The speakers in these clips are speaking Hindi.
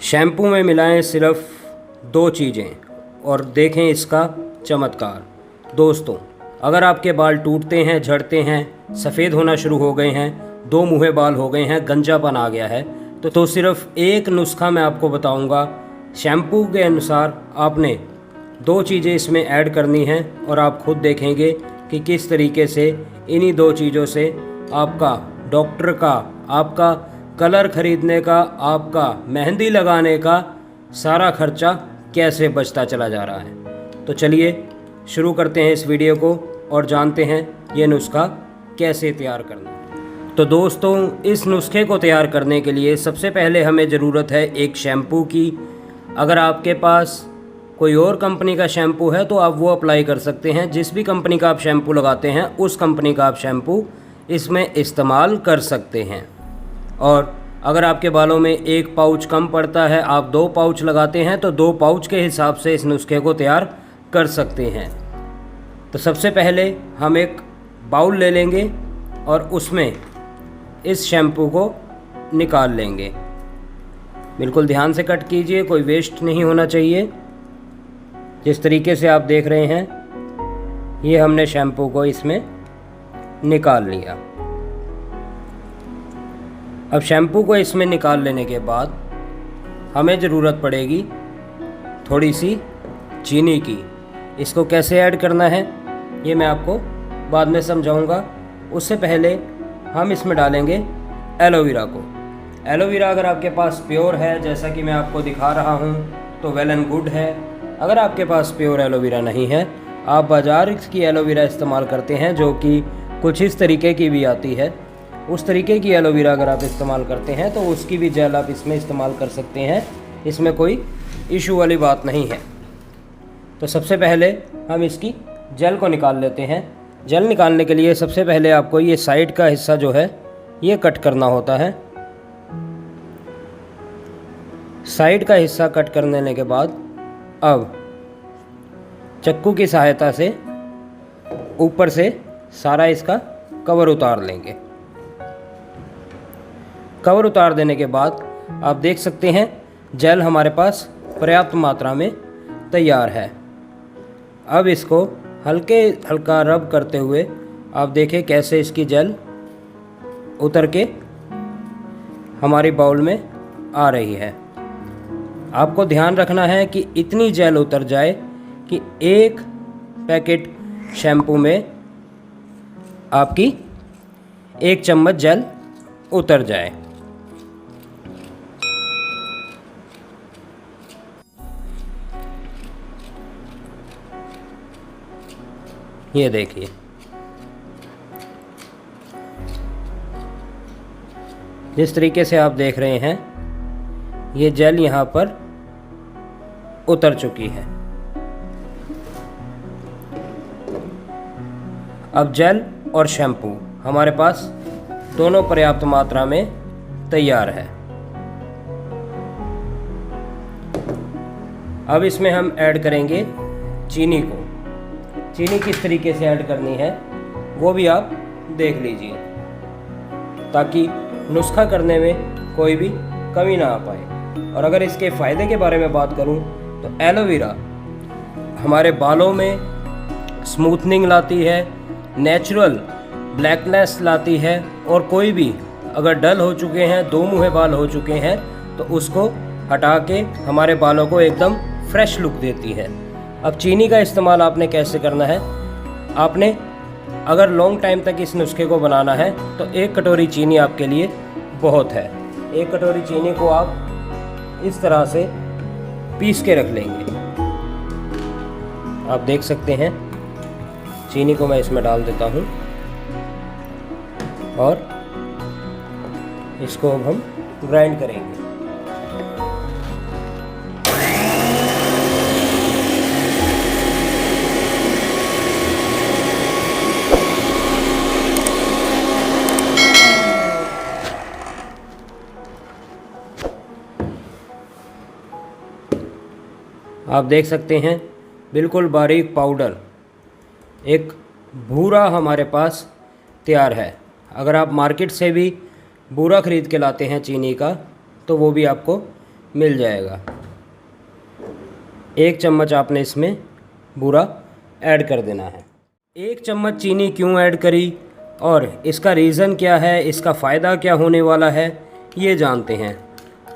शैम्पू में मिलाएं सिर्फ 2 चीज़ें और देखें इसका चमत्कार। दोस्तों, अगर आपके बाल टूटते हैं, झड़ते हैं, सफ़ेद होना शुरू हो गए हैं, 2 मुँहे बाल हो गए हैं, गंजापन आ गया है, तो सिर्फ एक नुस्खा मैं आपको बताऊंगा। शैम्पू के अनुसार आपने 2 चीज़ें इसमें ऐड करनी हैं और आप खुद देखेंगे कि किस तरीके से इन्हीं 2 चीज़ों से आपका डॉक्टर का, आपका कलर ख़रीदने का, आपका मेहंदी लगाने का सारा खर्चा कैसे बचता चला जा रहा है। तो चलिए शुरू करते हैं इस वीडियो को और जानते हैं ये नुस्खा कैसे तैयार करना है। तो दोस्तों, इस नुस्खे को तैयार करने के लिए सबसे पहले हमें ज़रूरत है एक शैम्पू की। अगर आपके पास कोई और कंपनी का शैम्पू है तो आप वो अप्लाई कर सकते हैं। जिस भी कंपनी का आप शैम्पू लगाते हैं उस कंपनी का आप शैम्पू इसमें इस्तेमाल कर सकते हैं। और अगर आपके बालों में 1 पाउच कम पड़ता है, आप 2 पाउच लगाते हैं, तो 2 पाउच के हिसाब से इस नुस्खे को तैयार कर सकते हैं। तो सबसे पहले हम एक बाउल ले लेंगे और उसमें इस शैम्पू को निकाल लेंगे। बिल्कुल ध्यान से कट कीजिए, कोई वेस्ट नहीं होना चाहिए। जिस तरीके से आप देख रहे हैं, ये हमने शैम्पू को इसमें निकाल लिया। अब शैम्पू को इसमें निकाल लेने के बाद हमें ज़रूरत पड़ेगी थोड़ी सी चीनी की। इसको कैसे ऐड करना है ये मैं आपको बाद में समझाऊंगा। उससे पहले हम इसमें डालेंगे एलोवेरा को। एलोवेरा अगर आपके पास प्योर है, जैसा कि मैं आपको दिखा रहा हूँ, तो वेल एंड गुड है। अगर आपके पास प्योर एलोवेरा नहीं है, आप बाज़ार की एलोवेरा इस्तेमाल करते हैं जो कि कुछ इस तरीके की भी आती है, उस तरीके की एलोवेरा अगर आप इस्तेमाल करते हैं तो उसकी भी जेल आप इसमें इस्तेमाल कर सकते हैं। इसमें कोई इशू वाली बात नहीं है। तो सबसे पहले हम इसकी जेल को निकाल लेते हैं। जेल निकालने के लिए सबसे पहले आपको ये साइड का हिस्सा जो है ये कट करना होता है। साइड का हिस्सा कट कर लेने के बाद अब चाकू की सहायता से ऊपर से सारा इसका कवर उतार लेंगे। कवर उतार देने के बाद आप देख सकते हैं जेल हमारे पास पर्याप्त मात्रा में तैयार है। अब इसको हल्का रब करते हुए आप देखें कैसे इसकी जेल उतर के हमारी बाउल में आ रही है। आपको ध्यान रखना है कि इतनी जेल उतर जाए कि 1 पैकेट शैम्पू में आपकी 1 चम्मच जेल उतर जाए। ये देखिए, जिस तरीके से आप देख रहे हैं ये जेल यहाँ पर उतर चुकी है। अब जेल और शैम्पू हमारे पास दोनों पर्याप्त मात्रा में तैयार है। अब इसमें हम ऐड करेंगे चीनी को। चीनी किस तरीके से ऐड करनी है वो भी आप देख लीजिए, ताकि नुस्खा करने में कोई भी कमी ना आ पाए। और अगर इसके फ़ायदे के बारे में बात करूं तो एलोवेरा हमारे बालों में स्मूथनिंग लाती है, नेचुरल ब्लैकनेस लाती है, और कोई भी अगर डल हो चुके हैं, 2 मुँहे बाल हो चुके हैं, तो उसको हटा के हमारे बालों को एकदम फ्रेश लुक देती है। अब चीनी का इस्तेमाल आपने कैसे करना है, आपने अगर लॉन्ग टाइम तक इस नुस्खे को बनाना है तो 1 कटोरी चीनी आपके लिए बहुत है। 1 कटोरी चीनी को आप इस तरह से पीस के रख लेंगे। आप देख सकते हैं चीनी को मैं इसमें डाल देता हूँ और इसको अब हम ग्राइंड करेंगे। आप देख सकते हैं बिल्कुल बारीक पाउडर, एक भूरा हमारे पास तैयार है। अगर आप मार्केट से भी बूरा ख़रीद के लाते हैं चीनी का तो वो भी आपको मिल जाएगा। 1 चम्मच आपने इसमें बूरा ऐड कर देना है। 1 चम्मच चीनी क्यों ऐड करी और इसका रीज़न क्या है, इसका फ़ायदा क्या होने वाला है, ये जानते हैं।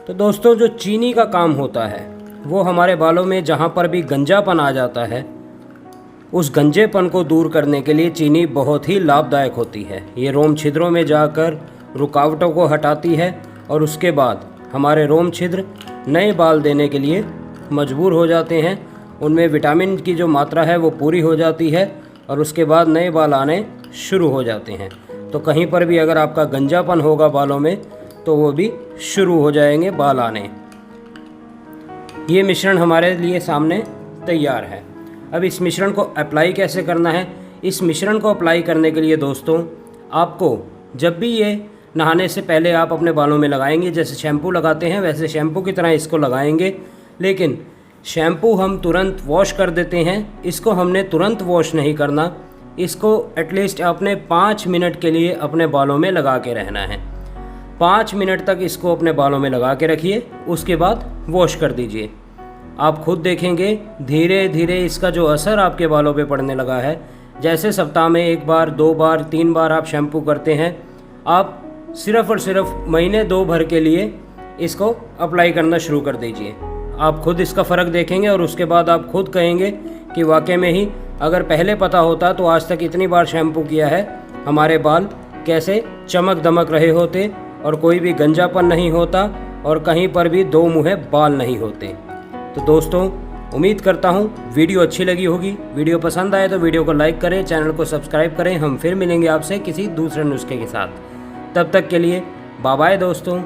तो दोस्तों, जो चीनी का काम होता है वो हमारे बालों में जहाँ पर भी गंजापन आ जाता है, उस गंजेपन को दूर करने के लिए चीनी बहुत ही लाभदायक होती है। ये रोम छिद्रों में जाकर रुकावटों को हटाती है और उसके बाद हमारे रोम छिद्र नए बाल देने के लिए मजबूर हो जाते हैं। उनमें विटामिन की जो मात्रा है वो पूरी हो जाती है और उसके बाद नए बाल आने शुरू हो जाते हैं। तो कहीं पर भी अगर आपका गंजापन होगा बालों में तो वो भी शुरू हो जाएंगे बाल आने। ये मिश्रण हमारे लिए सामने तैयार है। अब इस मिश्रण को अप्लाई कैसे करना है? इस मिश्रण को अप्लाई करने के लिए दोस्तों, आपको जब भी ये नहाने से पहले आप अपने बालों में लगाएंगे, जैसे शैम्पू लगाते हैं वैसे शैम्पू की तरह इसको लगाएंगे। लेकिन शैम्पू हम तुरंत वॉश कर देते हैं, इसको हमने तुरंत वॉश नहीं करना। इसको एटलीस्ट आपने 5 मिनट के लिए अपने बालों में लगा के रहना है। 5 मिनट तक इसको अपने बालों में लगा के रखिए, उसके बाद वॉश कर दीजिए। आप खुद देखेंगे धीरे धीरे इसका जो असर आपके बालों पे पड़ने लगा है। जैसे सप्ताह में 1 बार 2 बार 3 बार आप शैम्पू करते हैं, आप सिर्फ़ और सिर्फ महीने 2 भर के लिए इसको अप्लाई करना शुरू कर दीजिए। आप खुद इसका फ़र्क देखेंगे और उसके बाद आप खुद कहेंगे कि वाकई में ही अगर पहले पता होता तो आज तक इतनी बार शैम्पू किया है, हमारे बाल कैसे चमक दमक रहे होते और कोई भी गंजापन नहीं होता और कहीं पर भी 2 मुँहे बाल नहीं होते। तो दोस्तों, उम्मीद करता हूँ वीडियो अच्छी लगी होगी। वीडियो पसंद आए तो वीडियो को लाइक करें, चैनल को सब्सक्राइब करें। हम फिर मिलेंगे आपसे किसी दूसरे नुस्खे के साथ। तब तक के लिए बाय बाय दोस्तों।